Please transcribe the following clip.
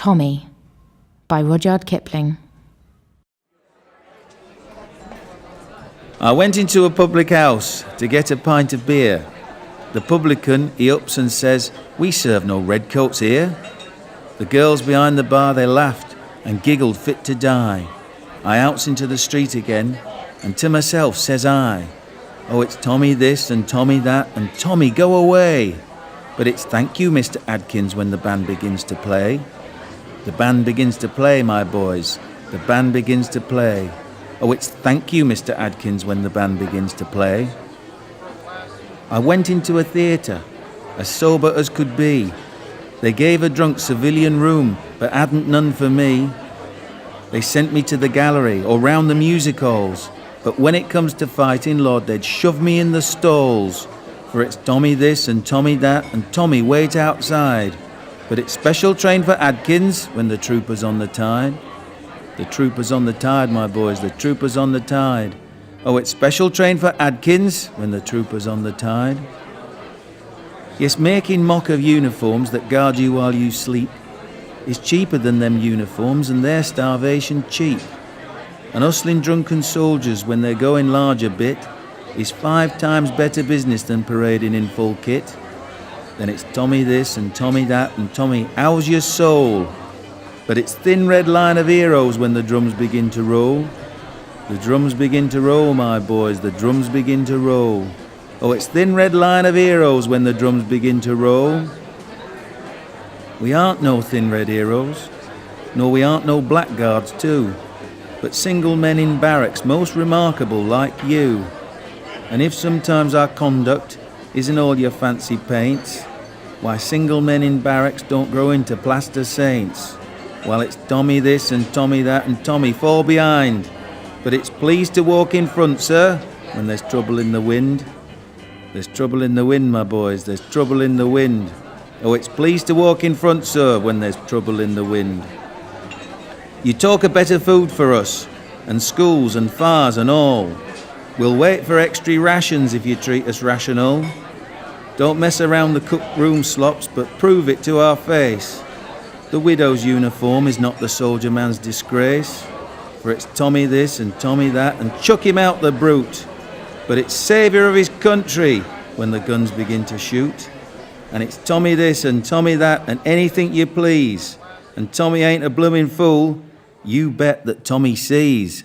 Tommy by Rudyard Kipling. I went into a public house to get a pint of beer. The publican, he ups and says, "We serve no redcoats here." The girls behind the bar, they laughed and giggled fit to die. I outs into the street again, and to myself says I, "Oh, it's Tommy this and Tommy that, and Tommy go away." But it's "Thank you, Mr. Adkins," when the band begins to play. The band begins to play, my boys. The band begins to play. Oh, it's "Thank you, Mr. Adkins," when the band begins to play. I went into a theatre, as sober as could be. They gave a drunk civilian room, but hadn't none for me. They sent me to the gallery or round the music halls, but when it comes to fighting, Lord, they'd shove me in the stalls. For it's Tommy this and Tommy that, and Tommy wait outside. But it's special train for Adkins when the trooper's on the tide. The trooper's on the tide, my boys, the trooper's on the tide. Oh, it's special train for Adkins when the trooper's on the tide. Yes, making mock of uniforms that guard you while you sleep is cheaper than them uniforms, and their starvation cheap. And hustling drunken soldiers when they're going large a bit is 5 times better business than parading in full kit. Then it's Tommy this and Tommy that, and Tommy, how's your soul? But it's thin red line of heroes when the drums begin to roll. The drums begin to roll, my boys, the drums begin to roll. Oh, it's thin red line of heroes when the drums begin to roll. We aren't no thin red heroes, nor we aren't no blackguards too, but single men in barracks most remarkable like you. And if sometimes our conduct isn't all your fancy paints, why single men in barracks don't grow into plaster saints. Well, it's Tommy this and Tommy that, and Tommy fall behind. But it's pleased to walk in front, sir, when there's trouble in the wind. There's trouble in the wind, my boys, there's trouble in the wind. Oh, it's pleased to walk in front, sir, when there's trouble in the wind. You talk of better food for us, and schools and fars and all. We'll wait for extra rations if you treat us rational. Don't mess around the cook room slops, but prove it to our face. The widow's uniform is not the soldier man's disgrace. For it's Tommy this and Tommy that, and chuck him out the brute. But it's saviour of his country when the guns begin to shoot. And it's Tommy this and Tommy that, and anything you please. And Tommy ain't a blooming fool. You bet that Tommy sees.